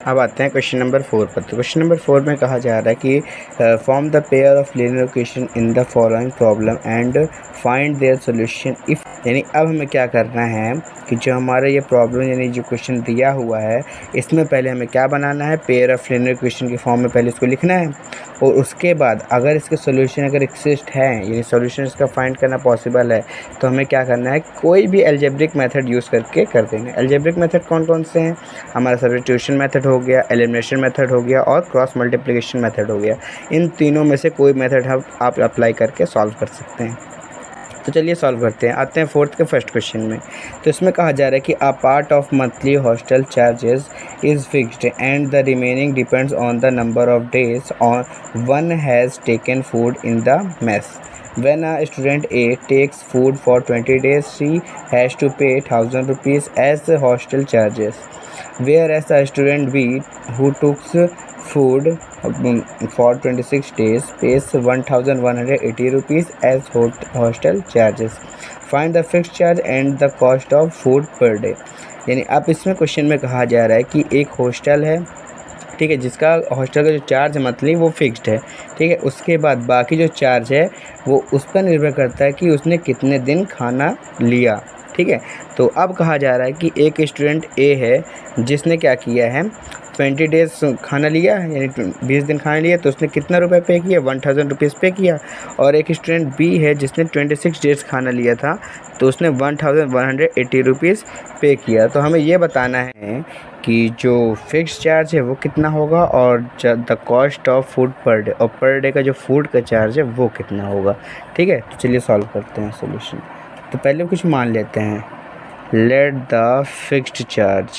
अब आते हैं क्वेश्चन नंबर 4 पर। तो क्वेश्चन नंबर 4 में कहा जा रहा है कि form the pair of linear equation in the following problem and find their solution if. यानी अब हमें क्या करना है कि जो हमारा ये प्रॉब्लम यानी जो क्वेश्चन दिया हुआ है इसमें पहले हमें क्या बनाना है, पेयर ऑफ लीनियर इक्वेशन के फॉर्म में पहले इसको लिखना है और उसके बाद अगर इसके सॉल्यूशन अगर एक्सिस्ट है यानी सॉल्यूशन इसका फाइंड करना पॉसिबल है तो हमें क्या करना है, कोई भी अलजेब्रिक मेथड यूज़ करके कर देंगे। अलजेब्रिक मेथड कौन कौन से हैं, हमारा सब्स्टिट्यूशन मेथड हो गया, एलिमिनेशन मेथड हो गया और क्रॉस मल्टीप्लिकेशन मेथड हो गया। इन तीनों में से कोई मेथड आप अप्लाई करके सॉल्व कर सकते हैं। तो चलिए सॉल्व करते हैं। आते हैं 4th के फर्स्ट क्वेश्चन में। तो इसमें कहा जा रहा है कि a part of monthly hostel charges is fixed and the remaining depends on the number of days on one has taken food in the mess. When a student A takes food for 20 days, she has to pay 1000 rupees as hostel charges, whereas a student B who took food for 26 days pays 1180 rupees as hostel charges. Find the fixed charge and the cost of food per day. यानी अब इसमें question में कहा जा रहा है कि एक हॉस्टल है, ठीक है, जिसका हॉस्टल का जो चार्ज मंथली वो फिक्स्ड है, ठीक है। उसके बाद बाकी जो चार्ज है वो उस पर निर्भर करता है कि उसने कितने दिन खाना लिया, ठीक है। तो अब कहा जा रहा है कि एक स्टूडेंट ए है जिसने क्या किया है, 20 डेज़ खाना लिया यानी 20 दिन खाना लिया, तो उसने कितना रुपए पे किया, 1000 रुपीज़ पे किया। और एक स्टूडेंट बी है जिसने 26 डेज़ खाना लिया था तो उसने 1180 रुपीज़ पे किया। तो हमें ये बताना है कि जो फिक्स चार्ज है वो कितना होगा और the cost of food per day, और पर डे का जो फूड का चार्ज है वो कितना होगा, ठीक है। तो चलिए सॉल्व करते हैं सॉल्यूशन। तो पहले कुछ मान लेते हैं, लेट द फिक्स्ड चार्ज,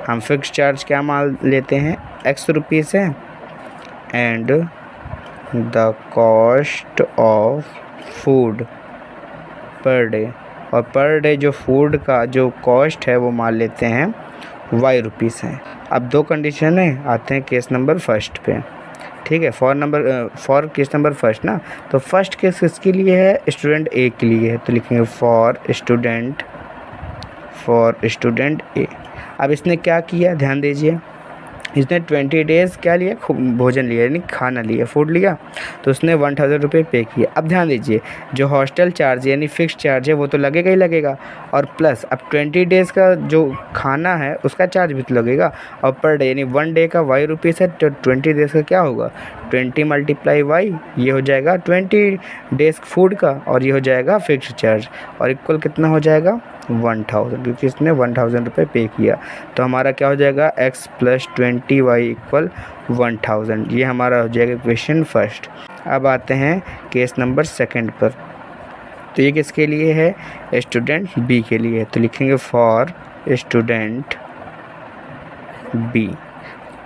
हम फिक्स चार्ज क्या मान लेते हैं, x रुपीज़ है and the cost of food per day, और पर डे जो फूड का जो कॉस्ट है वो मान लेते हैं y रुपीज़ है। अब दो कंडीशन है, आते हैं केस नंबर फर्स्ट पे, ठीक है। फॉर केस नंबर फर्स्ट ना, तो फर्स्ट केस किसके लिए है, स्टूडेंट ए के लिए है, तो लिखेंगे फॉर स्टूडेंट ए। अब इसने क्या किया, ध्यान दीजिए, इसने 20 डेज़ क्या लिया, भोजन लिया यानी खाना लिया, फूड लिया, तो उसने 1000 रुपये पे किया। अब ध्यान दीजिए, जो हॉस्टल चार्ज यानी फिक्स चार्ज है वो तो लगेगा ही लगेगा, और प्लस अब 20 डेज़ का जो खाना है उसका चार्ज भी तो लगेगा, और पर डे यानी 1 डे का y रुपीज़ है, तो 20 डेज़ का क्या होगा, 20 × y, ये हो जाएगा 20 डेज़ फूड का, और ये हो जाएगा फिक्स चार्ज, और इक्वल कितना हो जाएगा 1000, क्योंकि इसने 1000 रुपये पे किया। तो हमारा क्या हो जाएगा, x + 20y = 1000। ये हमारा हो जाएगा क्वेश्चन फर्स्ट। अब आते हैं केस नंबर सेकंड पर। तो ये किसके लिए है, स्टूडेंट बी के लिए, तो लिखेंगे फॉर स्टूडेंट बी।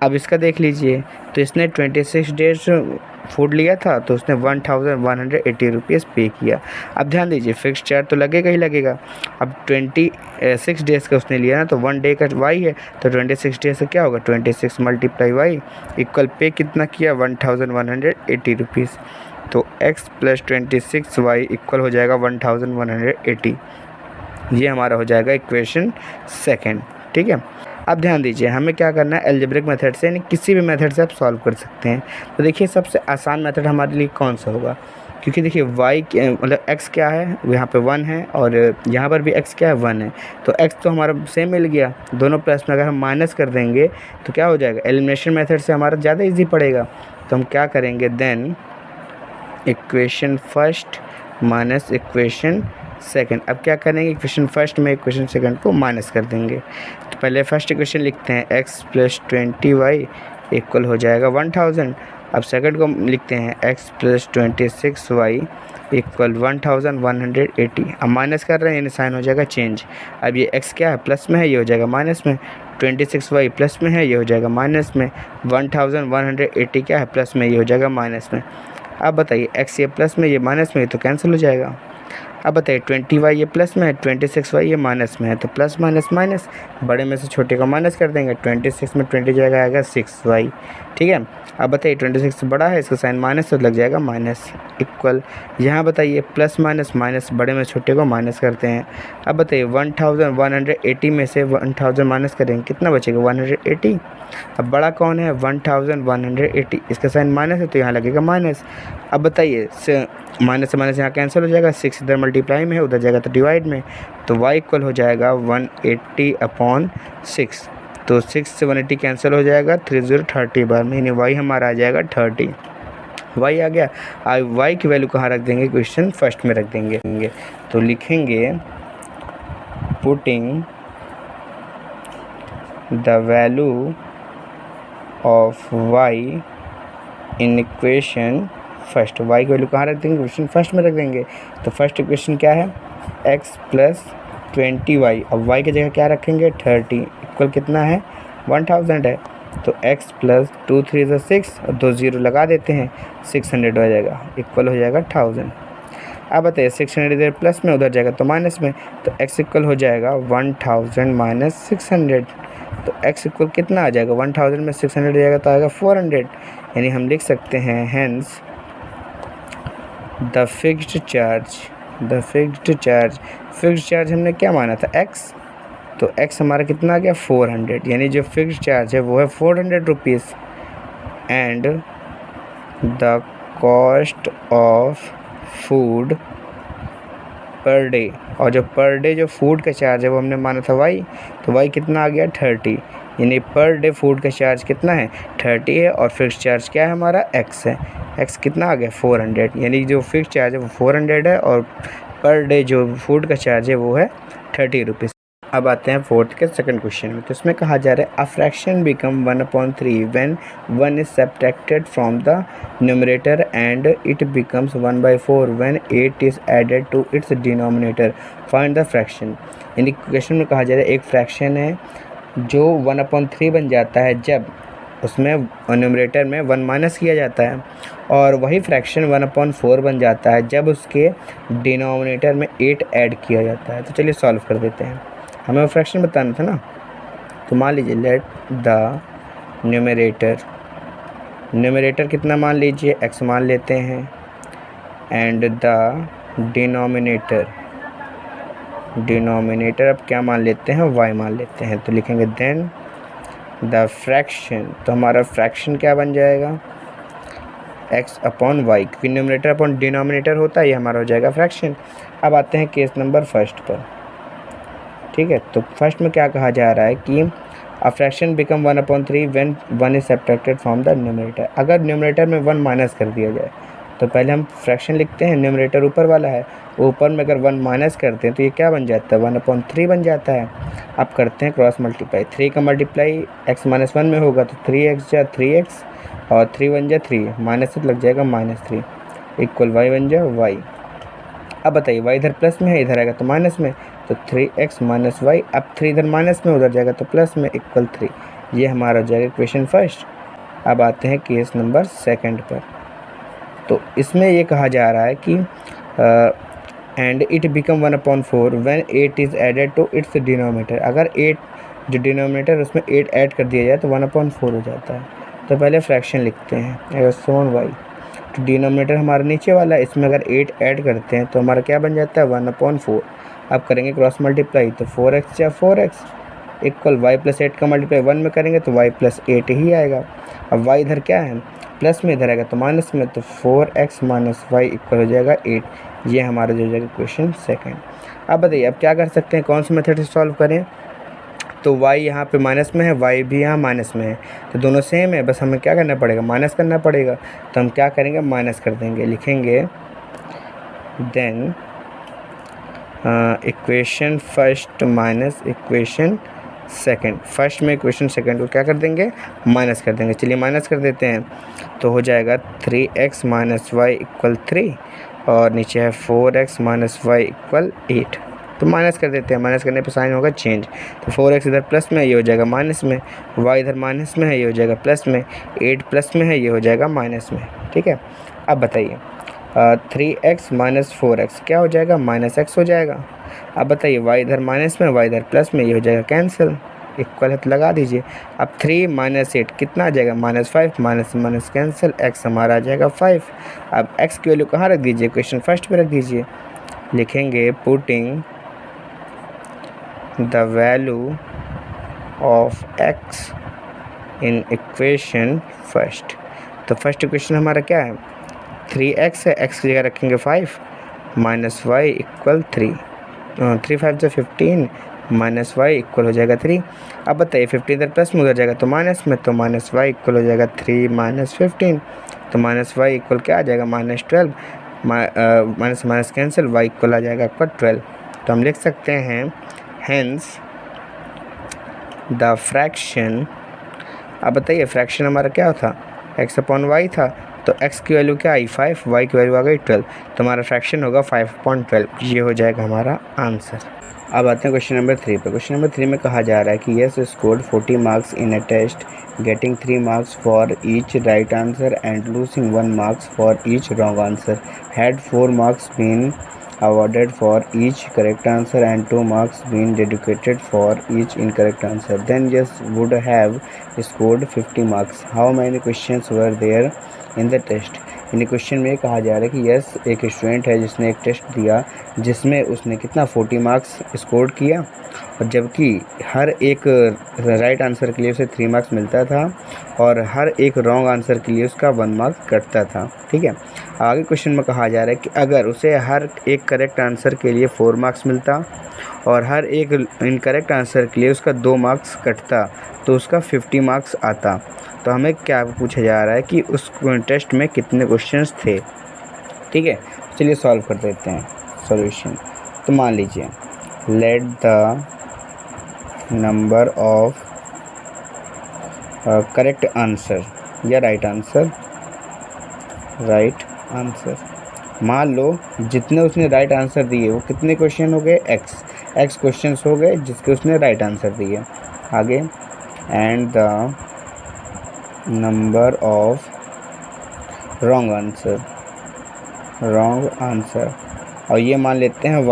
अब इसका देख लीजिए, तो इसने 26 डेज फूड लिया था तो उसने 1180 रुपीज़ पे किया। अब ध्यान दीजिए, फिक्स चार्ज तो लगेगा ही लगेगा। अब 26 डेज़ का उसने लिया ना, तो 1 डे का y है, तो 26 डेज से क्या होगा, 26 × y इक्वल पे कितना किया, 1180 रुपीज़। तो x + 26y इक्वल हो जाएगा 1180। ये हमारा हो जाएगा इक्वेशन सेकेंड, ठीक है। अब ध्यान दीजिए, हमें क्या करना है, अलजेब्रिक मेथड से यानी किसी भी मेथड से आप सॉल्व कर सकते हैं। तो देखिए सबसे आसान मेथड हमारे लिए कौन सा होगा, क्योंकि देखिए मतलब x क्या है, यहाँ पे 1 है और यहाँ पर भी x क्या है, 1 है, तो x तो हमारा सेम मिल गया, दोनों प्लस में अगर हम माइनस कर देंगे तो क्या हो जाएगा, एलिमिनेशन मेथड से हमारा ज़्यादा ईजी पड़ेगा। तो हम क्या करेंगे, then equation first minus equation second. अब क्या करेंगे, इक्वेशन फर्स्ट में इक्वेशन सेकंड को माइनस कर देंगे। तो पहले फर्स्ट इक्वेशन लिखते हैं, x + 20y इक्वल हो जाएगा 1000। अब सेकंड को लिखते हैं, x + 26y इक्वल 1180। अब माइनस कर रहे हैं यानी साइन हो जाएगा चेंज। अब ये x क्या है, प्लस में है, ये हो जाएगा माइनस में, 26y प्लस में है, ये हो जाएगा माइनस में, 1180 क्या है, प्लस में, ये हो जाएगा माइनस में। अब बताइए, x ये प्लस में, ये माइनस में, ये तो कैंसिल हो जाएगा। अब बताइए 20y ये प्लस में है, 26y ये माइनस में है, तो प्लस माइनस माइनस, बड़े में से छोटे का माइनस कर देंगे। 26 में 20 जाएगा आएगा 6y, ठीक है। अब बताइए 26 से बड़ा है, इसका साइन माइनस तो लग जाएगा माइनस, इक्वल। यहाँ बताइए प्लस माइनस माइनस, बड़े में छोटे को माइनस करते हैं। अब बताइए 1180 में से 1000 माइनस करेंगे, कितना बचेगा 180। अब बड़ा कौन है 1180, इसका साइन माइनस है तो यहाँ लगेगा माइनस। अब बताइए माइनस से माइनस यहाँ कैंसिल हो जाएगा, 6 इधर मल्टीप्लाई में है, उधर जाएगा तो डिवाइड में, तो y इक्वल हो जाएगा 180/6। तो 6 से 180 कैंसिल हो जाएगा 30 बार में, यानी y हमारा आ जाएगा 30। y आ गया। अब y की वैल्यू कहाँ रख देंगे, क्वेश्चन फर्स्ट में रख देंगे। तो लिखेंगे putting the value of y in equation first. y की वैल्यू कहाँ रख देंगे, क्वेश्चन फर्स्ट में रख देंगे। तो फर्स्ट इक्वेशन क्या है, x + 20y। अब y की जगह क्या रखेंगे 30, इक्वल कितना है 1000 है, तो x + 2 3 6 और 2 0 लगा देते हैं, 600 हो जाएगा, इक्वल हो जाएगा 1000। अब बताइए 600 इधर प्लस में, उधर जाएगा तो माइनस में, तो x इक्वल हो जाएगा 1000 - 600। तो x इक्वल कितना आ जाएगा, 1000 में 600 जाएगा तो आएगा 400, यानी हम लिख सकते हैं हेंस द फिक्स्ड चार्ज हमने क्या माना था x, तो x हमारा कितना आ गया 400, यानी जो फिक्स्ड चार्ज है वो है 400 rupees. And the cost of food per day, और जो पर डे जो फूड का चार्ज है वो हमने माना था y, तो y कितना आ गया 30, यानी पर डे फूड का चार्ज कितना है 30 है, और फिक्स चार्ज क्या है हमारा x है, x कितना आ गया 400, यानी जो फिक्स चार्ज है वो 400 है और पर डे जो फूड का चार्ज है वो है 30 रुपीज़। अब आते हैं फोर्थ के सेकंड क्वेश्चन में। तो इसमें कहा जा रहा है a fraction become 1/3 when 1 is subtracted from the numerator and it becomes 1/4 when 8 is added to its denominator, find the fraction. यानी क्वेश्चन में कहा जा रहा है एक फ्रैक्शन है जो 1/3 बन जाता है जब उसमें न्यूमरेटर में 1 माइनस किया जाता है, और वही फ्रैक्शन 1/4 बन जाता है जब उसके डिनोमिनेटर में 8 ऐड किया जाता है। तो चलिए सॉल्व कर देते हैं, हमें वो फ्रैक्शन बताना था ना। तो मान लीजिए लेट द न्यूमरेटर कितना मान लीजिए x मान लेते हैं, एंड द डिनोमिनेटर अब क्या मान लेते हैं y मान लेते हैं। तो लिखेंगे देन द फ्रैक्शन, तो हमारा फ्रैक्शन क्या बन जाएगा x/y, क्योंकि न्यूमरेटर अपॉन डिनोमिनेटर होता है, ये हमारा हो जाएगा फ्रैक्शन। अब आते हैं केस नंबर फर्स्ट पर, ठीक है। तो फर्स्ट में क्या कहा जा रहा है कि अ fraction become 1/3 when 1 is subtracted from the numerator. अगर न्यूमरेटर में 1 माइनस कर दिया जाए तो पहले हम फ्रैक्शन लिखते हैं, न्यूमरेटर ऊपर वाला है, ऊपर में अगर 1 माइनस करते हैं तो ये क्या बन जाता है 1/3 बन जाता है। अब करते हैं क्रॉस मल्टीप्लाई, 3 का मल्टीप्लाई x - 1 में होगा तो 3x जा 3x और 3 1 जा 3, माइनस से लग जाएगा -3, इक्वल y बन जाए y। अब बताइए y इधर प्लस में है, इधर आएगा तो माइनस में, तो 3x - y, अब 3 इधर माइनस में उधर जाएगा तो प्लस में, इक्वल 3। ये हमारा हो जाएगा इक्वेशन फर्स्ट। अब आते हैं केस नंबर सेकंड पर। तो इसमें ये कहा जा रहा है कि and it become 1/4 when 8 is added to its denominator. अगर 8 जो डिनोमिनेटर उसमें 8 ऐड कर दिया जाए तो 1/4 हो जाता है। तो पहले फ्रैक्शन लिखते हैं x/y, तो डिनोमिनेटर हमारा नीचे वाला है, इसमें अगर 8 ऐड करते हैं तो हमारा क्या बन जाता है 1/4। अब करेंगे क्रॉस मल्टीप्लाई, तो 4x या 4x इक्वल y + 8 का मल्टीप्लाई 1 में करेंगे तो y + 8 ही आएगा। अब y इधर क्या है प्लस में, इधर आएगा तो माइनस में, तो 4x - y इक्वल हो जाएगा 8। ये हमारा जो हो जाएगा क्वेश्चन सेकंड। अब बताइए अब क्या कर सकते हैं, कौन से मेथड से सॉल्व करें। तो y यहाँ पे माइनस में है, y भी यहाँ माइनस में है, तो दोनों सेम है, बस हमें क्या करना पड़ेगा माइनस करना पड़ेगा। तो हम क्या करेंगे माइनस कर देंगे, लिखेंगे then equation first minus equation second. First में इक्वेशन सेकंड को क्या कर देंगे माइनस कर देंगे। चलिए माइनस कर देते हैं, तो हो जाएगा 3x - y इक्वल 3 और नीचे है 4x - y इक्वल 8। तो माइनस कर देते हैं, माइनस करने पर साइन होगा चेंज। तो 4x इधर प्लस में है, ये हो जाएगा माइनस में, y इधर माइनस में है, ये हो जाएगा प्लस में, 8 प्लस में है, ये हो जाएगा माइनस में, ठीक है। अब बताइए 3x माइनस 4x क्या हो जाएगा, माइनस एक्स हो जाएगा। अब बताइए y इधर माइनस में, y इधर प्लस में, ये हो जाएगा कैंसिल, इक्वल है तो लगा दीजिए। अब 3 माइनस 8 कितना आ जाएगा, minus 5, minus minus cancel, x हमारा आ जाएगा 5। अब x की वैल्यू कहाँ रख दीजिए, क्वेश्चन फर्स्ट में रख दीजिए। लिखेंगे putting the value of x in equation first. तो फर्स्ट इक्वेशन हमारा क्या है, 3x है, x की जगह रखेंगे 5 माइनस वाई इक्वल 3, 3 5 से 15 माइनस वाई इक्वल हो जाएगा 3। अब बताइए 15 इधर प्लस में उधर जाएगा तो माइनस में, तो माइनस वाई इक्वल हो जाएगा 3 माइनस 15, तो माइनस वाई इक्वल क्या आ जाएगा, minus 12, minus minus cancel, Y equal आ जाएगा आपका 12। तो हम लिख सकते हैं हेंस द फ्रैक्शन। अब बताइए फ्रैक्शन हमारा क्या था, x अपॉन वाई था, तो x की वैल्यू क्या आई 5, y की वैल्यू आ गई 12, तो हमारा फ्रैक्शन होगा 5/12, ये हो जाएगा हमारा आंसर। अब आते हैं क्वेश्चन नंबर 3 पे। क्वेश्चन नंबर 3 में कहा जा रहा है कि Yash scored 40 marks in a test getting 3 marks for each right answer and losing 1 marks for each wrong answer, had 4 marks been awarded for each correct answer and 2 marks being dedicated for each incorrect answer, then yes would have scored 50 marks. How many questions were there in the test? In question में कहा जा रहा है कि yes एक student है जिसने एक टेस्ट दिया जिसमें उसने कितना 40 मार्क्स स्कोर किया, और जबकि हर एक राइट आंसर के लिए उसे 3 मार्क्स मिलता था और हर एक रॉन्ग आंसर के लिए उसका 1 मार्क्स कटता था। ठीक है, आगे क्वेश्चन में कहा जा रहा है कि अगर उसे हर एक करेक्ट आंसर के लिए 4 मार्क्स मिलता और हर एक इनकरेक्ट आंसर के लिए उसका 2 मार्क्स कटता तो उसका 50 मार्क्स आता। तो हमें क्या पूछा जा रहा है कि उस टेस्ट में कितने क्वेश्चंस थे। ठीक है, चलिए सॉल्व कर देते हैं सॉल्यूशन। तो मान लीजिए let the number of correct answer या राइट आंसर मान लो जितने उसने राइट आंसर दिए वो कितने क्वेश्चन हो गए, एक्स क्वेश्चंस हो गए जिसके उसने राइट आंसर दिए। आगे and the number of wrong answer और ये मान लेते हैं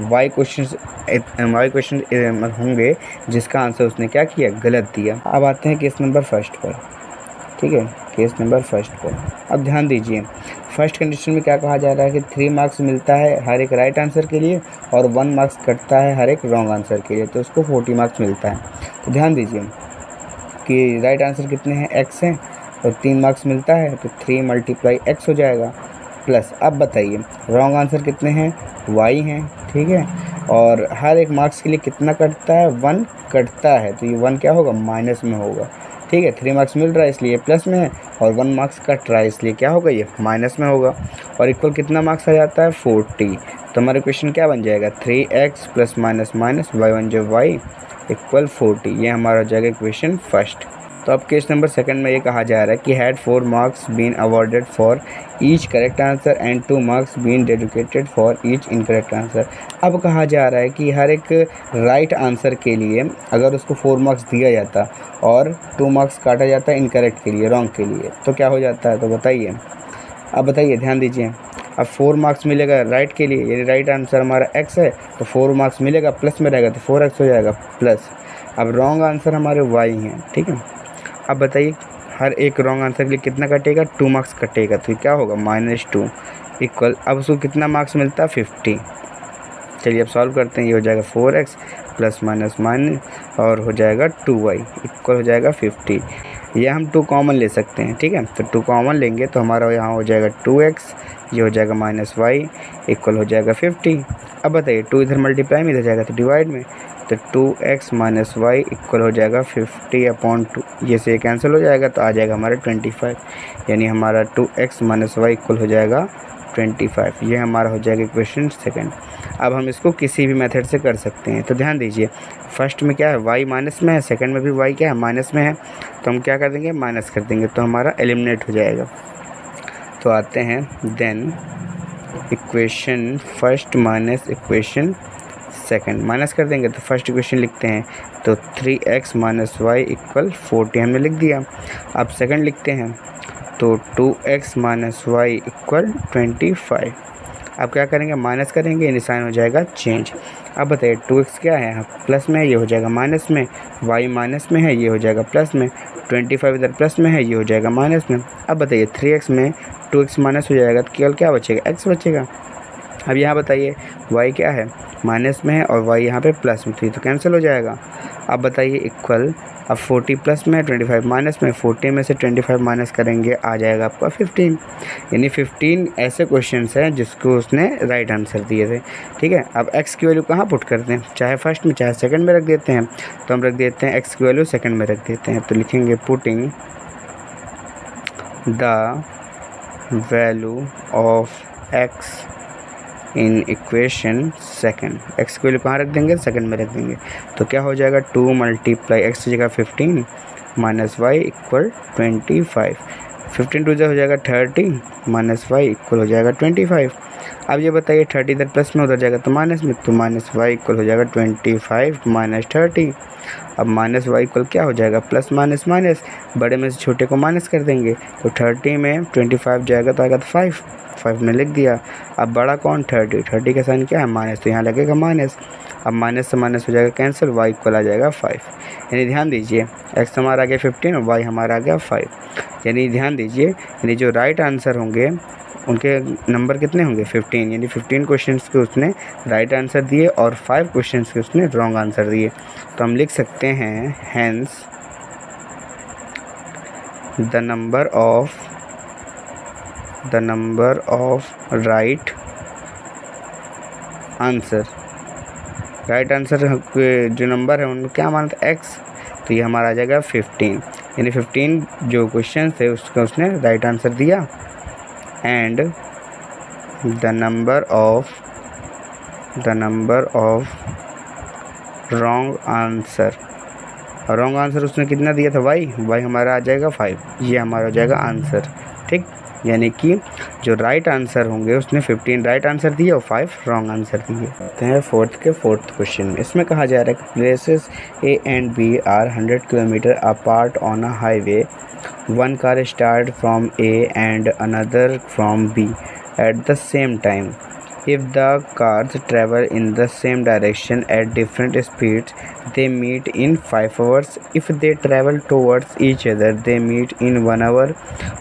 वाई क्वेश्चन होंगे जिसका आंसर उसने क्या किया, गलत दिया। अब आते हैं केस नंबर फर्स्ट पर। ठीक है, केस नंबर फर्स्ट पर अब ध्यान दीजिए, फर्स्ट कंडीशन में क्या कहा जा रहा है कि 3 मार्क्स मिलता है हर एक राइट आंसर के लिए और 1 मार्क्स कटता है हर एक रॉन्ग आंसर के लिए, तो उसको 40 मार्क्स मिलता है। तो ध्यान दीजिए कि राइट आंसर कितने हैं, x हैं, और 3 मार्क्स मिलता है तो 3 मल्टीप्लाई x हो जाएगा प्लस। अब बताइए रॉन्ग आंसर कितने हैं, y हैं। ठीक है, और हर एक मार्क्स के लिए कितना कटता है, 1 कटता है, तो ये 1 क्या होगा, माइनस में होगा। ठीक है, 3 मार्क्स मिल रहा है इसलिए प्लस में है और 1 मार्क्स कट रहा है इसलिए क्या होगा, ये माइनस में होगा। और इक्वल कितना मार्क्स आ जाता है, 40। तो हमारा क्वेश्चन क्या बन जाएगा, 3x plus minus minus y1 जो y इक्वल 40, ये हमारा हो जाएगा क्वेश्चन फर्स्ट। तो अब केस नंबर सेकंड में ये कहा जा रहा है कि had 4 marks been awarded for each correct answer and 2 marks been deducted for each incorrect answer. अब कहा जा रहा है कि हर एक राइट आंसर के लिए अगर उसको 4 मार्क्स दिया जाता और 2 मार्क्स काटा जाता है इनकरेक्ट के लिए, रॉन्ग के लिए, तो क्या हो जाता है, तो बताइए। अब बताइए ध्यान दीजिए, अब 4 मार्क्स मिलेगा राइट के लिए, यानी राइट आंसर हमारा x है तो 4 मार्क्स मिलेगा, प्लस में रहेगा तो 4x हो जाएगा प्लस। अब रॉन्ग आंसर हमारे y हैं। ठीक है, अब बताइए हर एक रॉन्ग आंसर के लिए कितना कटेगा, 2 मार्क्स कटेगा, तो क्या होगा, -2 इक्वल। अब उसको कितना मार्क्स मिलता है, 50। चलिए अब सॉल्व करते हैं, ये हो जाएगा 4x प्लस माइनस माइनस और हो जाएगा 2y इक्वल हो जाएगा 50। यह हम 2 कॉमन ले सकते हैं। ठीक है, तो 2 कॉमन लेंगे तो हमारा यहाँ हो जाएगा 2x, ये हो जाएगा -y इक्वल हो जाएगा 50। अब बताइए 2 इधर मल्टीप्लाई में इधर जाएगा तो डिवाइड में, तो 2x माइनस वाई इक्वल हो जाएगा 50/2, ये से कैंसिल हो जाएगा तो आ जाएगा हमारा 25, यानी हमारा 2x माइनस वाई इक्वल हो जाएगा 25। ये हमारा हो जाएगा क्वेश्चन सेकंड। अब हम इसको किसी भी मेथड से कर सकते हैं। तो ध्यान दीजिए फर्स्ट में क्या है, y माइनस में है, सेकंड में भी y क्या है, माइनस में है, तो हम क्या कर देंगे, माइनस कर देंगे, तो हमारा एलिमिनेट हो जाएगा। तो आते हैं then equation first minus equation second, minus कर देंगे तो फर्स्ट इक्वेशन लिखते हैं, तो 3x माइनस वाई इक्वल 40 हमने लिख दिया। अब सेकंड लिखते हैं, तो 2x माइनस वाई इक्वल 25। अब क्या करेंगे, माइनस करेंगे, यानी साइन हो जाएगा चेंज। अब बताइए 2x क्या है, प्लस में है, ये हो जाएगा माइनस में, y माइनस में है, ये हो जाएगा प्लस में, 25 इधर प्लस में है, ये हो जाएगा माइनस में। अब बताइए 3x में 2x माइनस हो जाएगा तो केवल क्या बचेगा, x बचेगा। अब यहाँ बताइए y क्या है, माइनस में है और y यहाँ पे प्लस में थी, तो कैंसिल हो जाएगा। अब बताइए इक्वल, अब 40 प्लस में 25 माइनस में, 40 में से 25 माइनस करेंगे आ जाएगा आपका 15, यानी 15 ऐसे क्वेश्चंस हैं जिसको उसने राइट आंसर दिए थे। ठीक है, अब x की वैल्यू कहाँ पुट करते हैं, चाहे फर्स्ट में चाहे सेकंड में रख देते हैं, तो हम रख देते हैं x की वैल्यू सेकंड में रख देते हैं, तो लिखेंगे putting the value of x in equation second, x की वैल्यू कहाँ रख देंगे, सेकंड में रख देंगे, तो क्या हो जाएगा 2 मल्टीप्लाई x की जगह 15 माइनस वाई इक्वल 25, 15 टू हो जाएगा 30 माइनस वाई इक्वल हो जाएगा 25। अब ये बताइए 30 इधर प्लस में उधर जाएगा तो माइनस में, तो माइनस वाई इक्वल हो जाएगा 25 माइनस 30। अब माइनस वाई इक्वल क्या हो जाएगा, प्लस माइनस माइनस, बड़े में से छोटे को माइनस कर देंगे, तो 30 में 25 जाएगा तो आएगा तो 5 में लिख दिया। अब बड़ा कौन, 30 का साइन क्या है, माइनस, तो यहाँ लगेगा माइनस। अब माइनस से माइनस हो जाएगा कैंसिल, y इक्वल आ जाएगा 5। यानी ध्यान दीजिए x हमारा आ गया 15 और y हमारा आ गया 5। यानी ध्यान दीजिए, यानी जो राइट आंसर होंगे उनके नंबर कितने होंगे, 15, यानी 15 क्वेश्चंस के उसने राइट आंसर दिए और 5 क्वेश्चंस के उसने रॉन्ग आंसर दिए। तो हम लिख सकते हैं hence the number of right answer के जो नंबर है उनको क्या माना था, x, तो ये हमारा आ जाएगा 15, यानी 15 जो क्वेश्चन थे उसका उसने राइट आंसर दिया। And the number of wrong answer उसने कितना दिया था, y हमारा आ जाएगा 5, ये हमारा हो जाएगा आंसर। ठीक, यानी कि जो राइट आंसर होंगे उसने 15 राइट आंसर दिए और 5 रॉन्ग आंसर दिए। तो है फोर्थ क्वेश्चन में, इसमें कहा जा रहा है कि places A and B are 100 kilometre apart on a highway, one car start from A and another from B at the same time. If the cars travel in the same direction at different speeds, they meet in 5 hours. If they travel towards each other, they meet in 1 hour.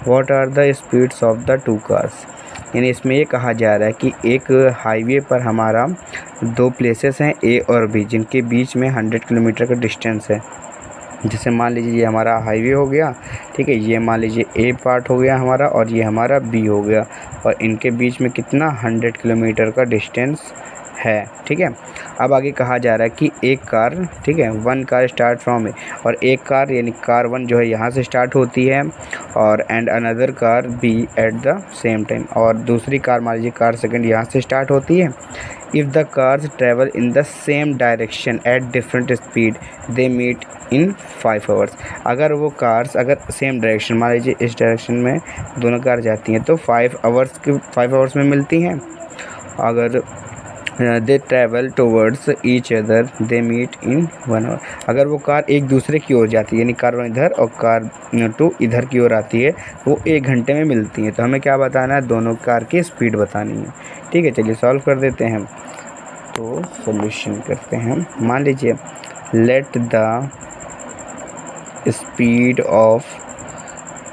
What are the speeds of the two cars? यानी इसमें ये कहा जा रहा है कि एक highway पर हमारा दो प्लेसेस हैं A और B, जिनके बीच में 100 किलोमीटर का डिस्टेंस है। जैसे मान लीजिए ये हमारा हाईवे हो गया, ठीक है, ये मान लीजिए ए पार्ट हो गया हमारा और ये हमारा बी हो गया, और इनके बीच में कितना 100 किलोमीटर का डिस्टेंस है। ठीक है, अब आगे कहा जा रहा है कि एक कार, ठीक है, वन कार स्टार्ट फ्रॉम ए, और एक कार यानी कार वन जो है यहाँ से स्टार्ट होती है, और and another car B at the same time, और दूसरी कार मान लीजिए कार सेकंड यहाँ से स्टार्ट होती है। If the cars travel in the same direction at different speed, they meet in 5 hours। अगर वो कार्स अगर सेम डायरेक्शन, मान लीजिए इस डायरेक्शन में दोनों कार जाती हैं तो 5 hours में मिलती हैं। अगर they travel towards each other, they meet in 1 hour। अगर वो कार एक दूसरे की ओर जाती है, यानी कार 1 इधर और कार 2 इधर की ओर आती है, वो 1 घंटे में मिलती है। तो हमें क्या बताना है, दोनों कार की स्पीड बतानी है। ठीक है, चलिए सॉल्व कर देते हैं। तो सॉल्यूशन करते हैं। मान लीजिए let the speed of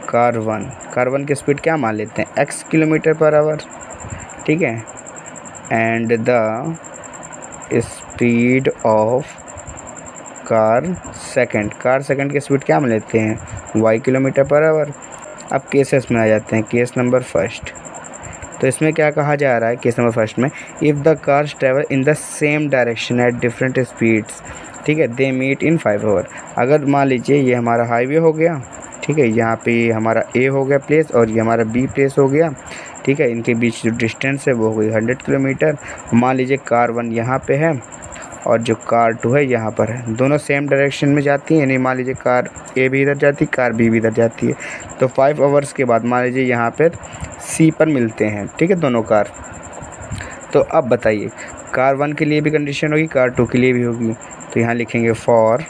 car one की स्पीड क्या मान लेते हैं, x किलोमीटर पर आवर, ठीक है, and the speed of car second की स्पीड क्या मान लेते हैं, y किलोमीटर पर आवर। अब केसेस में आ जाते हैं, केस नंबर फर्स्ट। तो इसमें क्या कहा जा रहा है, केस नंबर फर्स्ट में, if the cars travel in the same direction at different speeds, ठीक है, दे मीट इन 5 hour। अगर मान लीजिए ये हमारा हाईवे हो गया, ठीक है, यहाँ पे हमारा ए हो गया प्लेस और ये हमारा बी प्लेस हो गया, ठीक है, इनके बीच जो डिस्टेंस है वो हो गई 100 किलोमीटर। मान लीजिए कार 1 यहाँ पे है और जो कार 2 है यहाँ पर है, दोनों सेम डायरेक्शन में जाती हैं, यानी मान लीजिए कार ए भी इधर जाती है, कार बी भी इधर जाती है। तो 5 hours के बाद मान लीजिए यहाँ पर सी पर मिलते हैं, ठीक है, दोनों कार। तो अब बताइए कार 1 के लिए भी कंडीशन होगी, कार 2 के लिए भी होगी। तो यहाँ लिखेंगे फॉर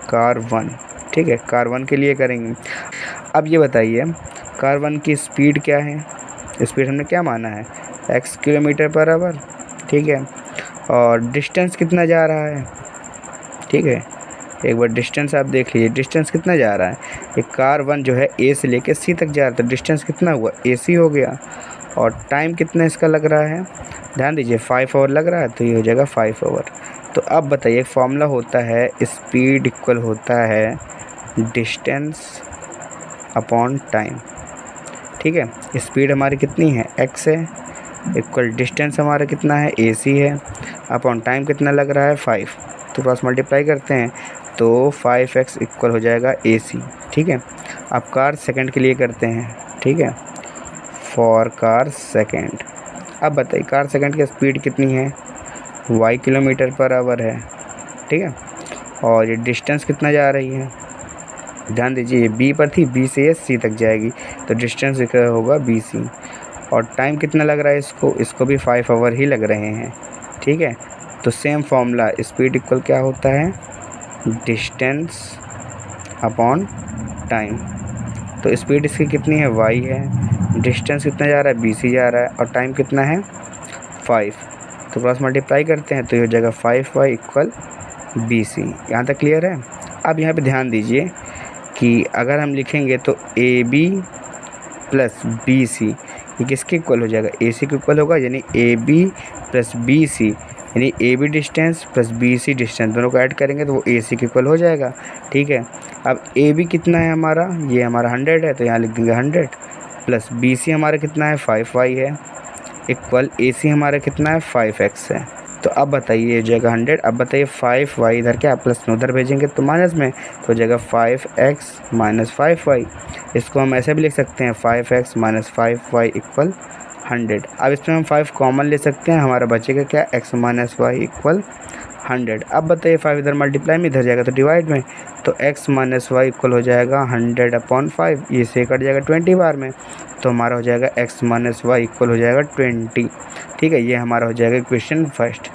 कार 1, ठीक है, कार 1 के लिए करेंगे। अब ये बताइए कार 1 की स्पीड क्या है, स्पीड हमने क्या माना है x किलोमीटर पर आवर, ठीक है, और डिस्टेंस कितना जा रहा है, ठीक है, एक बार डिस्टेंस आप देख लीजिए, डिस्टेंस कितना जा रहा है, एक कार 1 जो है A से लेके C तक जा रहा है, तो डिस्टेंस कितना हुआ AC हो गया, और टाइम कितना इसका लग रहा है, ध्यान दीजिए 5 आवर लग रहा है, तो ये हो जाएगा 5 आवर। तो अब बताइए एक फॉर्मूला होता है स्पीड इक्वल होता है डिस्टेंस अपॉन टाइम, ठीक है, स्पीड हमारी कितनी है x है, इक्वल डिस्टेंस हमारा कितना है AC है, अपॉन टाइम कितना लग रहा है 5, तो क्रॉस मल्टीप्लाई करते हैं तो 5x इक्वल हो जाएगा AC, ठीक है। अब कार सेकंड के लिए करते हैं, ठीक है, फॉर कार सेकंड। अब बताइए कार सेकंड की स्पीड कितनी है y किलोमीटर पर आवर है, ठीक है, और ये डिस्टेंस कितना जा रही है, ध्यान दीजिए ये B पर थी, B से ये C तक जाएगी, तो डिस्टेंस होगा BC, और टाइम कितना लग रहा है इसको भी 5 आवर ही लग रहे हैं, ठीक है। तो सेम फॉर्मूला स्पीड इक्वल क्या होता है डिस्टेंस अपॉन टाइम, तो स्पीड इसकी कितनी है y है, डिस्टेंस कितना जा रहा है BC जा रहा है, और टाइम कितना है 5, तो क्रॉस मल्टीप्लाई करते हैं तो ये हो जाएगा 5y इक्वल BC। यहाँ तक क्लियर है। अब यहाँ पे ध्यान दीजिए कि अगर हम लिखेंगे तो AB प्लस BC ये किसके इक्वल हो जाएगा, AC के इक्वल होगा, यानी AB प्लस BC यानी AB distance plus BC distance दोनों को ऐड करेंगे तो वो AC के इक्वल हो जाएगा, ठीक है। अब AB कितना है हमारा, ये हमारा 100 है, तो यहाँ लिख देंगे 100 प्लस BC हमारा कितना है 5y है, इक्वल AC हमारा कितना है 5x है। तो अब बताइए जगह 100, अब बताइए 5y इधर क्या प्लस में उधर भेजेंगे तो माइनस में, तो जगह 5x माइनस 5y, इसको हम ऐसे भी लिख सकते हैं 5x माइनस 5y इक्वल 100। अब इसमें हम 5 कॉमन ले सकते हैं, हमारा बचेगा क्या x माइनस वाई इक्वल 100। अब बताइए 5 इधर मल्टीप्लाई में इधर जाएगा तो डिवाइड में, तो x माइनस वाई इक्वल हो जाएगा 100 अपॉन 5, ये से कट जाएगा 20 बार में, तो हमारा हो जाएगा x माइनस वाई इक्वल हो जाएगा 20, ठीक है। ये हमारा हो जाएगा क्वेश्चन फर्स्ट।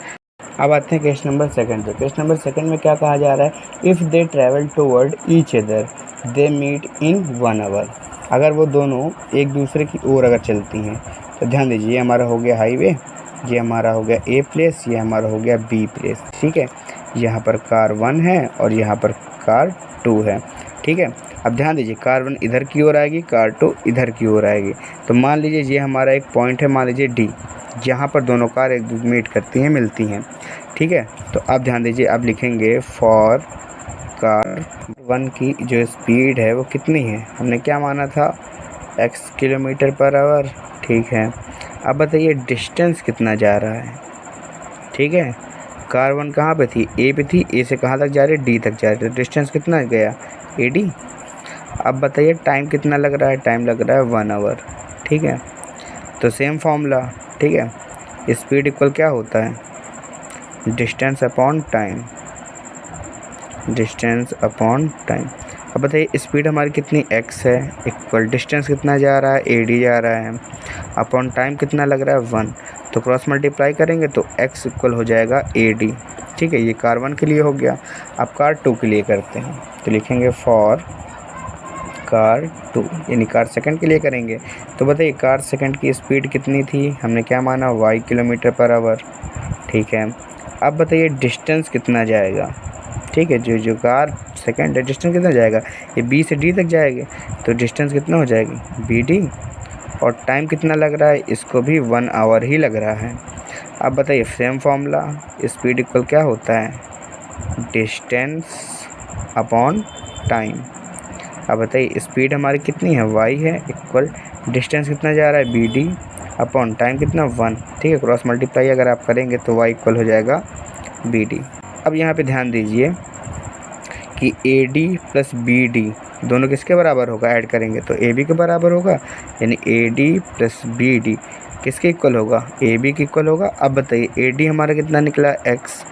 अब आते हैं क्वेश्चन नंबर सेकंड पे। क्वेश्चन नंबर सेकंड में क्या कहा जा रहा है, if they travel toward each other they meet in 1 hour. अगर वो दोनों एक दूसरे की ओर अगर चलती हैं, तो ध्यान दीजिए ये हमारा हो गया हाईवे, ये हमारा हो गया A प्लेस, ये हमारा हो गया B प्लेस, ठीक है। यहाँ पर कार 1 है और यहाँ पर कार 2 है, ठीक है। अब ध्यान दीजिए कार 1 इधर की ओर आएगी, कार 2 इधर की ओर आएगी, तो मान लीजिए ये हमारा एक पॉइंट है, मान लीजिए D, जहाँ पर दोनों कार एक दूसरे मीट करती हैं, मिलती हैं, ठीक है। तो अब ध्यान दीजिए अब लिखेंगे फॉर कार 1 की जो स्पीड है वो कितनी है, हमने क्या माना था x किलोमीटर पर आवर, ठीक है। अब बताइए डिस्टेंस कितना जा रहा है, ठीक है। कार 1 कहाँ पे थी, A पे थी, A से कहाँ तक जा रही है, D तक जा रही है, तो डिस्टेंस कितना गया AD। अब बताइए टाइम कितना लग रहा है, टाइम लग रहा है 1 आवर, ठीक है। तो सेम फॉर्मूला, ठीक है, स्पीड इक्वल क्या होता है distance upon time, distance upon time. अब बताइए स्पीड हमारी कितनी x है, इक्वल डिस्टेंस कितना जा रहा है AD जा रहा है, अपॉन टाइम कितना लग रहा है 1, तो क्रॉस मल्टीप्लाई करेंगे तो x इक्वल हो जाएगा AD, ठीक है। ये कार 1 के लिए हो गया। अब कार 2 के लिए करते हैं, तो लिखेंगे फॉर कार 2, यानी कार सेकंड के लिए करेंगे। तो बताइए कार सेकंड की स्पीड कितनी थी, हमने क्या माना y किलोमीटर पर आवर, ठीक है। अब बताइए डिस्टेंस कितना जाएगा, ठीक है, जो कार सेकंड है डिस्टेंस कितना जाएगा, ये B से D तक जाएगी, तो डिस्टेंस कितना हो जाएगी BD, और टाइम कितना लग रहा है, इसको भी 1 आवर ही लग रहा है। अब बताइए सेम फॉर्मूला, स्पीड इक्वल क्या होता है डिस्टेंस अपॉन टाइम। अब बताइए स्पीड हमारी कितनी है y है, इक्वल डिस्टेंस कितना जा रहा है BD अपॉन टाइम कितना 1, ठीक है। क्रॉस मल्टीप्लाई अगर आप करेंगे तो y इक्वल हो जाएगा BD। अब यहाँ पे ध्यान दीजिए कि AD प्लस BD दोनों किसके बराबर होगा, ऐड करेंगे तो AB के बराबर होगा, यानी AD प्लस BD किसके इक्वल होगा, AB के इक्वल होगा। अब बताइए AD हमारा कितना निकला x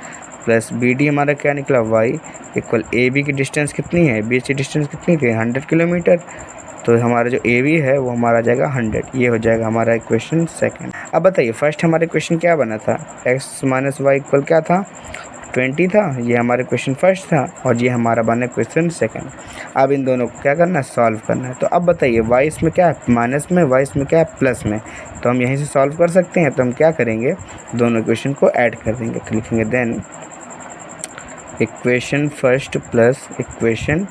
प्लस BD हमारा क्या निकला y, इक्वल AB की डिस्टेंस कितनी है, B से डिस्टेंस कितनी थी 100 किलोमीटर, तो हमारा जो AB है वो हमारा जाएगा 100, ये हो जाएगा हमारा इक्वेशन सेकंड। अब बताइए फर्स्ट हमारा इक्वेशन क्या बना था, x माइनस वाई इक्वल क्या था 20 था, ये हमारे क्वेश्चन फर्स्ट था और ये हमारा बना क्वेश्चन सेकंड। अब इन दोनों को क्या करना है, सॉल्व करना है। तो अब बताइए y इसमें क्या है, माइनस में, y इसमें क्या है, प्लस में। तो हम यहीं से सॉल्व कर सकते हैं। तो हम क्या करेंगे, दोनों इक्वेशन को ऐड कर देंगे। तो लिखेंगे then equation first plus equation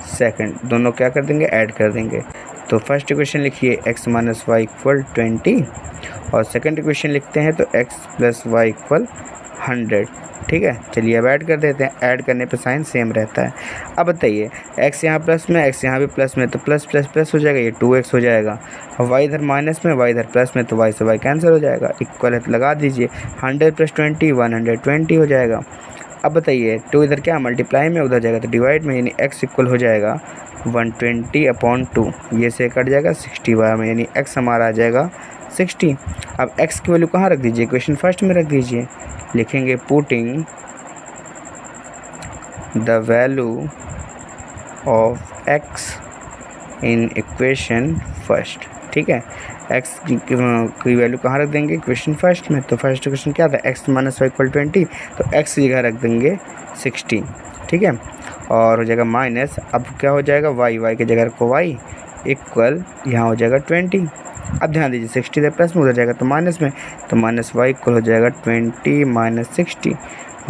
second, दोनों क्या कर देंगे, ऐड कर देंगे। तो फर्स्ट इक्वेशन लिखिए x माइनस वाई इक्वल 20 और सेकंड इक्वेशन लिखते हैं तो x प्लस वाई इक्वल 100। ठीक है, चलिए अब ऐड कर देते हैं। ऐड करने पे साइन सेम रहता है। अब बताइए x यहाँ प्लस में, x यहाँ भी प्लस में, तो प्लस प्लस प्लस हो जाएगा, ये 2x हो जाएगा। और y इधर माइनस में, y इधर प्लस में, तो y से y कैंसिल हो जाएगा। इक्वल है तो लगा दीजिए, 100 प्लस 20 120 हो जाएगा। अब बताइए 2 इधर क्या मल्टीप्लाई में, उधर जाएगा तो डिवाइड में, यानी x इक्वल हो जाएगा 120/2, ये से कट जाएगा 60 बार में, यानी x हमारा आ जाएगा 60। अब x की वैल्यू कहाँ रख दीजिए, इक्वेशन फर्स्ट में रख दीजिए। लिखेंगे putting the value of x in equation first. ठीक है, x की वैल्यू कहाँ रख देंगे, इक्वेशन फर्स्ट में। तो फर्स्ट इक्वेशन क्या था, x माइनस वाई इक्वल 20, तो x की जगह रख देंगे 60। ठीक है, और हो जाएगा माइनस, अब क्या हो जाएगा y की जगह रखो y इक्वल, यहाँ हो जाएगा 20। अब ध्यान दीजिए 60 से प्लस में, उधर जाएगा तो माइनस में, तो माइनस वाई इक्वल हो जाएगा 20 माइनस 60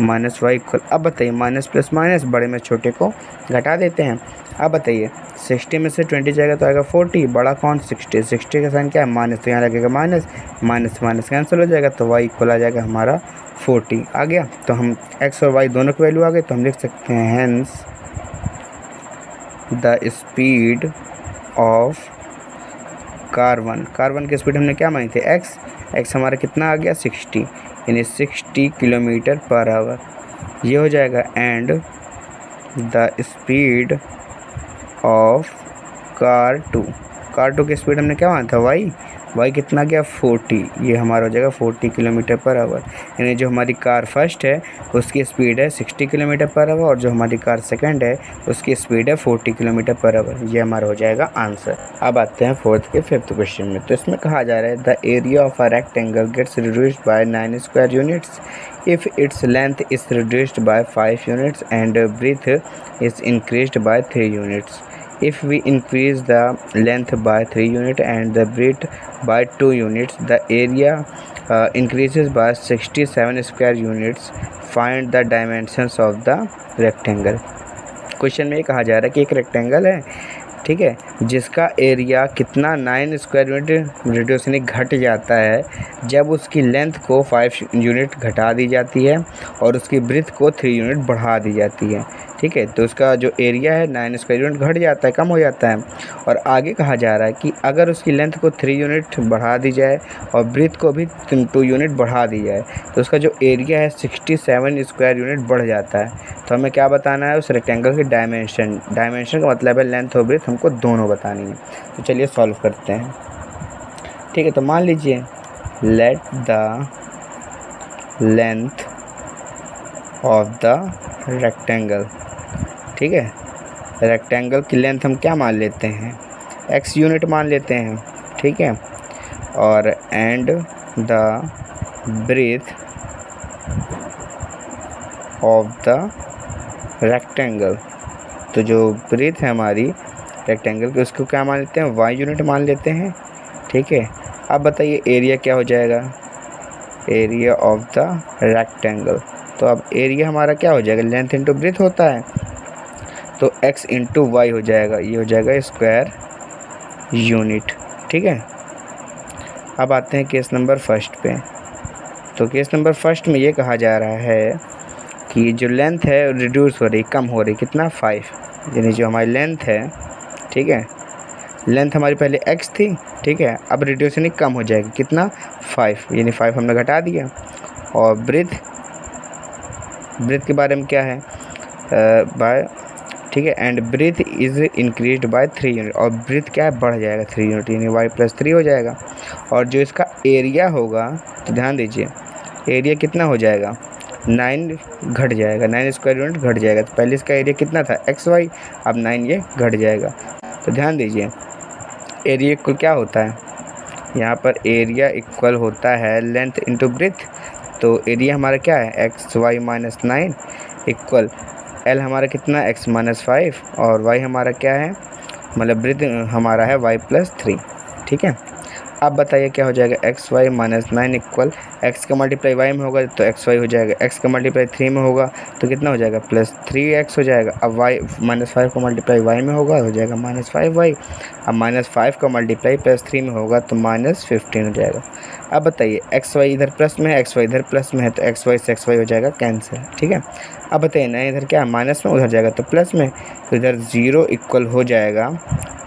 माइनस वाई इक्वल। अब बताइए माइनस प्लस माइनस, बड़े में छोटे को घटा देते हैं। अब बताइए 60 में से 20 जाएगा तो आएगा 40, बड़ा कौन 60, 60 का साइन क्या है माइनस, तो यहाँ लगेगा माइनस, माइनस माइनस कैंसिल हो जाएगा, तो y इक्वल आ जाएगा हमारा 40 आ गया। तो हम x और y दोनों की वैल्यू आ गई, तो हम लिख सकते हैं hence the speed of car 1 की स्पीड हमने क्या मानी थी, x हमारा कितना आ गया 60, यानी 60 किलोमीटर पर आवर, ये हो जाएगा। And the speed of car 2 की स्पीड हमने क्या माना था y कितना गया 40, ये हमारा हो जाएगा 40 किलोमीटर पर आवर। यानी जो हमारी कार फर्स्ट है उसकी स्पीड है 60 किलोमीटर पर आवर और जो हमारी कार सेकंड है उसकी स्पीड है 40 किलोमीटर पर आवर, ये हमारा हो जाएगा आंसर। अब आते हैं फोर्थ के फिफ्थ क्वेश्चन में। तो इसमें कहा जा रहा है the area of a rectangle gets reduced by 9 square units if its length is reduced by 5 units and breadth is increased by 3 units. If we increase the length by 3 units and the breadth by 2 units, the area increases by 67 square units. Find the dimensions of the rectangle. Question में ये कहा जा रहा है कि एक rectangle है, ठीक है, जिसका एरिया कितना 9 स्क्वायर यूनिट रिड्यूस यानी घट जाता है जब उसकी लेंथ को 5 यूनिट घटा दी जाती है और उसकी ब्रेथ को 3 यूनिट बढ़ा दी जाती है। ठीक है, तो उसका जो एरिया है 9 स्क्वायर यूनिट घट जाता है, कम हो जाता है। और आगे कहा जा रहा है कि अगर उसकी लेंथ को 3 यूनिट बढ़ा दी जाए और ब्रेथ को भी 2 यूनिट बढ़ा दी जाए तो उसका जो एरिया है 67 स्क्वायर यूनिट बढ़ जाता है। तो हमें क्या बताना है, उस रेक्टेंगल की डायमेंशन का मतलब है लेंथ और ब्रेथ हमको दोनों बतानी है। तो चलिए सॉल्व करते हैं। ठीक है, तो मान लीजिए let the length of the rectangle, ठीक है, रेक्टेंगल की लेंथ हम क्या मान लेते हैं, x यूनिट मान लेते हैं। ठीक है, और and the breadth of the rectangle, तो जो ब्रेथ है हमारी रेक्टेंगल की उसको क्या मान लेते हैं, y यूनिट मान लेते हैं। ठीक है, अब बताइए एरिया क्या हो जाएगा, एरिया ऑफ द रेक्टेंगल। तो अब एरिया हमारा क्या हो जाएगा, लेंथ इंटू ब्रेथ होता है, तो x इंटू वाई हो जाएगा, ये हो जाएगा स्क्वायर यूनिट। ठीक है, अब आते हैं केस नंबर फर्स्ट पे। तो केस नंबर फर्स्ट में ये कहा जा रहा है कि जो लेंथ है रिड्यूस हो रही, कम हो रही, कितना 5, यानी जो हमारी लेंथ है, ठीक है, लेंथ हमारी पहले x थी, ठीक है, अब रिड्यूस यानी कम हो जाएगी, कितना 5, यानी 5 हमने घटा दिया। और ब्रेथ के बारे में क्या है, बाय, ठीक है, and breadth is increased by 3 unit, और ब्रेथ क्या है, बढ़ जाएगा 3 यूनिट, यानी y प्लस 3 हो जाएगा। और जो इसका एरिया होगा, तो ध्यान दीजिए एरिया कितना हो जाएगा, 9 घट जाएगा, 9 स्क्वायर यूनिट घट जाएगा। तो पहले इसका एरिया कितना था xy, अब 9 ये घट जाएगा। तो ध्यान दीजिए एरिया इक्वल क्या होता है, यहाँ पर एरिया इक्वल होता है लेंथ इंटू ब्रेथ। तो एरिया हमारा क्या है x y minus 9 equal l हमारा कितना एक्स माइनस 5 और वाई हमारा क्या है, मतलब वृत्त हमारा है वाई प्लस 3। ठीक है, अब बताइए क्या हो जाएगा, x y minus 9 equal x का मल्टीप्लाई वाई में होगा तो एक्स वाई हो जाएगा, एक्स का मल्टीप्लाई 3 में होगा तो कितना हो जाएगा प्लस 3x हो जाएगा। अब वाई माइनस 5 का मल्टीप्लाई वाई में होगा हो जाएगा माइनस 5y। अब माइनस 5 का मल्टीप्लाई प्लस 3 में होगा तो माइनस 15 हो जाएगा। अब बताइए एक्स वाई इधर प्लस में है, एक्स वाई इधर प्लस में है तो एक्स वाई से एक्स वाई हो जाएगा कैंसिल। ठीक है, अब बताइए ना इधर क्या है माइनस में, उधर जाएगा तो प्लस में, तो इधर 0 इक्वल हो जाएगा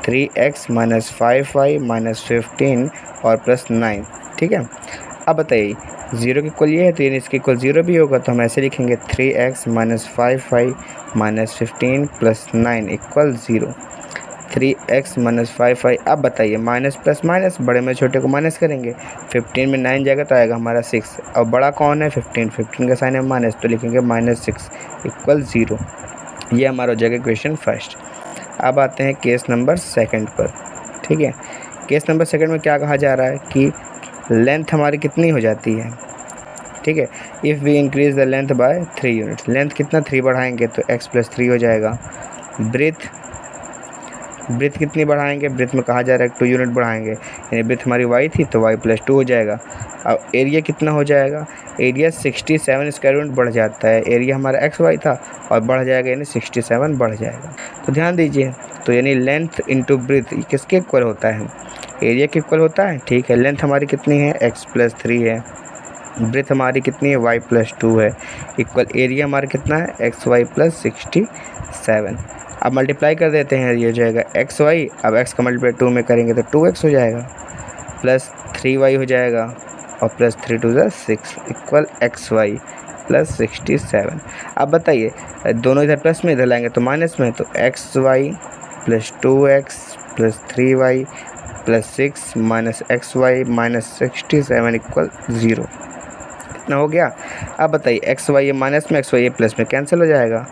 3x माइनस 5y माइनस 15 और प्लस 9। ठीक है, अब बताइए 0 के इक्वल ये है तो ये इसके इक्वल 0 भी होगा तो हम ऐसे लिखेंगे 3x minus 5y minus 15 plus 9 equal 0। 3x minus 5y। अब बताइए माइनस प्लस माइनस, बड़े में छोटे को माइनस करेंगे, 15 में 9 जाएगा तो आएगा हमारा 6। और बड़ा कौन है 15 का साइन है माइनस तो लिखेंगे माइनस 6 इक्वल 0। ये हमारा हो जाएगा इक्वेशन फर्स्ट। अब आते हैं केस नंबर सेकंड पर। ठीक है, केस नंबर सेकंड में क्या कहा जा रहा है कि लेंथ हमारी कितनी हो जाती है। ठीक है, if we increase the length by 3 unit, length कितना 3 बढ़ाएंगे तो x प्लस 3 हो जाएगा। ब्रेथ कितनी बढ़ाएंगे, ब्रेथ में कहा जा रहा है 2 यूनिट बढ़ाएंगे, यानी ब्रेथ हमारी y थी तो y प्लस 2 हो जाएगा। अब एरिया कितना हो जाएगा, एरिया 67 स्क्वायर यूनिट बढ़ जाता है, एरिया हमारा एक्स वाई था और बढ़ जाएगा यानी 67 बढ़ जाएगा। तो ध्यान दीजिए, तो यानी लेंथ इंटू ब्रेथ किसके इक्वल होता है, एरिया के इक्वल होता है। ठीक है, लेंथ हमारी कितनी है x प्लस 3 है, ब्रेथ हमारी कितनी है y प्लस 2 है, इक्वल एरिया हमारा कितना है एक्स वाई प्लस 67। अब मल्टीप्लाई कर देते हैं, ये हो जाएगा एक्स वाई, अब x का मल्टीप्लाई 2 में करेंगे तो 2x हो जाएगा प्लस 3y हो जाएगा और plus 3 2 6 equal x y plus 67। अब बताइए दोनों इधर प्लस में इधर लाएंगे तो माइनस में, तो x y plus 2x plus 3y plus 6 minus x y minus 67 equal 0। इतना हो गया। अब बताइए एक्स वाई ये माइनस में, एक्स वाई ये प्लस में कैंसिल हो जाएगा,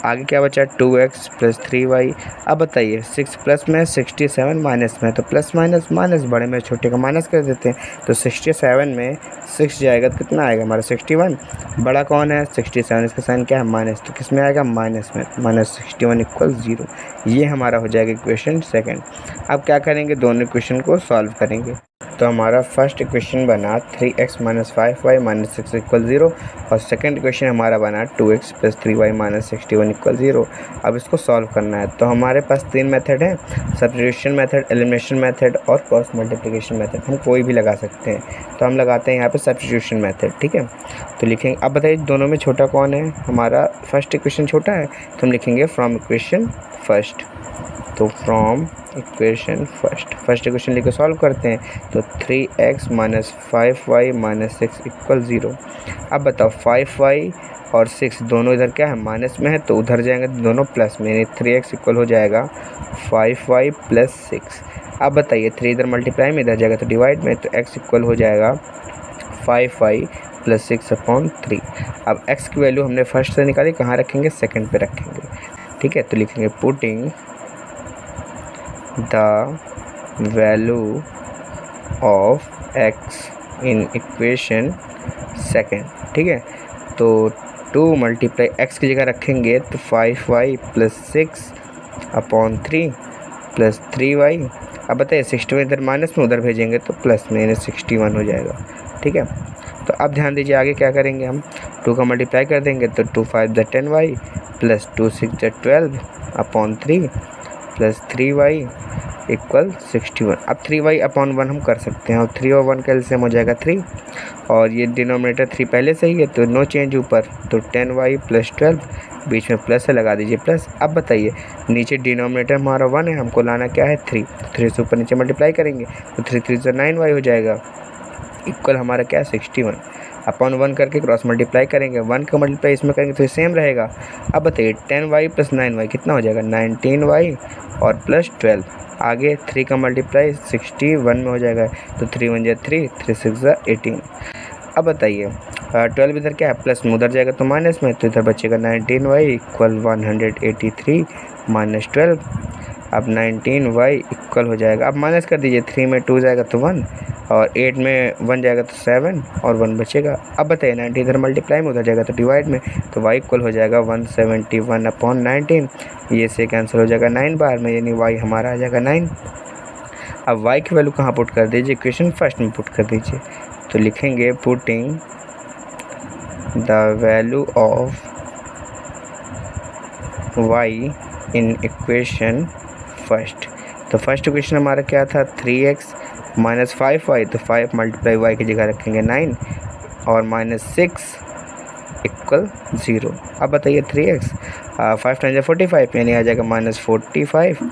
आगे क्या बचा 2x प्लस 3y। अब बताइए 6 प्लस में 67 माइनस में, तो प्लस माइनस माइनस, बड़े में छोटे का माइनस कर देते हैं, तो 67 में 6 जाएगा तो कितना आएगा हमारा 61। बड़ा कौन है 67, इसका साइन क्या है माइनस, तो किस में आएगा माइनस में, माइनस 61 इक्वल 0। ये हमारा हो जाएगा इक्वेशन सेकंड। अब क्या करेंगे, दोनों इक्वेशन को सॉल्व करेंगे। तो हमारा फर्स्ट इक्वेशन बना 3x minus 5y minus 6 equal 0 और सेकंड इक्वेशन हमारा बना 2x plus 3y minus 61 equal 0। अब इसको सॉल्व करना है। तो हमारे पास 3 मेथड हैं, सब्स्टिट्यूशन मेथड, एलिमिनेशन मेथड और क्रॉस मल्टीप्लिकेशन मेथड। हम कोई भी लगा सकते हैं, तो हम लगाते हैं यहाँ पे सब्स्टिट्यूशन मेथड। ठीक है, तो लिखेंगे, अब बताइए दोनों में छोटा कौन है, हमारा फर्स्ट इक्वेशन छोटा है तो हम लिखेंगे फ्रॉम इक्वेशन फर्स्ट। तो फ्रॉम इक्वेशन फर्स्ट इक्वेशन लेकर सॉल्व करते हैं, तो 3x minus 5y minus 6 equal 0। अब बताओ 5y और 6 दोनों इधर क्या है माइनस में है, तो उधर जाएंगे तो दोनों प्लस में, यानी 3x इक्वल हो जाएगा 5y प्लस 6। अब बताइए 3 इधर मल्टीप्लाई में इधर जाएगा तो डिवाइड में, तो x इक्वल हो जाएगा 5y प्लस 6 अपॉन 3। अब x की वैल्यू हमने फर्स्ट से निकाली, कहाँ रखेंगे सेकंड पे रखेंगे। ठीक है, तो लिखेंगे putting the value of x in equation second. ठीक है, तो 2 मल्टीप्लाई x की जगह रखेंगे तो 5y plus 6 upon 3 plus 3y। अब बताइए 61 इधर माइनस में, उधर भेजेंगे तो प्लस में, यानी 61 हो जाएगा। ठीक है, तो अब ध्यान दीजिए आगे क्या करेंगे, हम 2 का मल्टीप्लाई कर देंगे तो 2 5 10y plus 2 6 12 upon 3 plus 3y equal 61। अब 3y अपॉन 1 हम कर सकते हैं और 3 और 1 का एलसीएम हो जाएगा 3 और ये डिनोमिनेटर 3 पहले से ही है तो नो चेंज ऊपर, तो 10y प्लस 12 बीच में प्लस है लगा दीजिए प्लस। अब बताइए नीचे डिनोमिनेटर हमारा 1 है, हमको लाना क्या है 3, 3 से ऊपर नीचे मल्टीप्लाई करेंगे तो 3 3 से 9y हो जाएगा इक्वल हमारा क्या है 61। अपॉन 1 करके क्रॉस मल्टीप्लाई करेंगे, 1 का मल्टीप्लाई इसमें करेंगे तो ये सेम रहेगा। अब बताइए 10y प्लस 9y कितना हो जाएगा 19y और प्लस 12। आगे 3 का मल्टीप्लाई 61 में हो जाएगा, तो 3 1 जा 3 3 6 जा 18। अब बताइए 12 इधर क्या है प्लस में, उधर जाएगा तो माइनस में, तो इधर बचेगा 19y इक्वल 183 माइनस 12। अब 19y इक्वल हो जाएगा, अब माइनस कर दीजिए, 3 में 2 जाएगा तो 1 और 8 में 1 जाएगा तो 7 और 1 बचेगा। अब बताइए 90 इधर मल्टीप्लाई में, उधर जाएगा तो डिवाइड में, तो y इक्वल हो जाएगा 171/19। ये से कैंसिल हो जाएगा 9 बार में, यानी y हमारा आ जाएगा 9। अब y की वैल्यू कहाँ पुट कर दीजिए, इक्वेशन फर्स्ट में पुट कर दीजिए। तो लिखेंगे putting the value of y in equation first. तो फर्स्ट इक्वेशन हमारा क्या था, 3x माइनस 5y, तो 5 मल्टीप्लाई y की जगह रखेंगे 9 और -6 इक्वल 0। अब बताइए 3x 5 टाइम 45 यानी आ जाएगा -45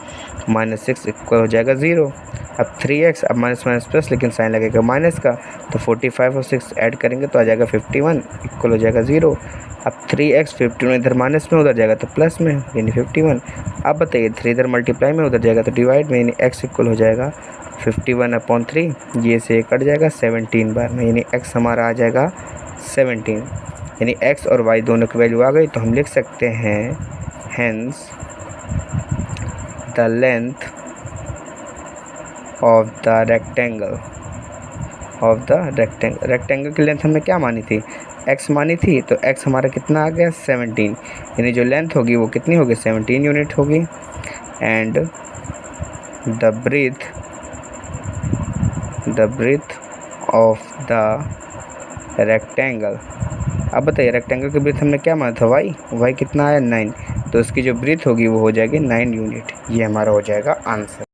-6 इक्वल हो जाएगा 0। अब 3x, अब माइनस माइनस प्लस लेकिन साइन लगेगा माइनस का, तो 45 और 6 ऐड करेंगे तो आ जाएगा 51 इक्वल हो जाएगा 0। अब 3x 51 इधर माइनस में, उधर जाएगा तो प्लस में यानी 51। अब बताइए 3 इधर मल्टीप्लाई में, उधर जाएगा तो डिवाइड में, यानी x इक्वल हो जाएगा 51/3। ये से कट जाएगा 17 बार में, यानी x हमारा आ जाएगा 17। यानी x और y दोनों की वैल्यू आ गई, तो हम लिख सकते हैं hence the length of the rectangle की लेंथ हमने क्या मानी थी, x मानी थी, तो x हमारा कितना आ गया 17, यानी जो लेंथ होगी वो कितनी होगी 17 यूनिट होगी। And the breadth of the rectangle. अब बताइए रेक्टेंगल की ब्रीथ हमने क्या माना था, y कितना आया 9, तो उसकी जो ब्रीथ होगी वो हो जाएगी 9 यूनिट। ये हमारा हो जाएगा आंसर।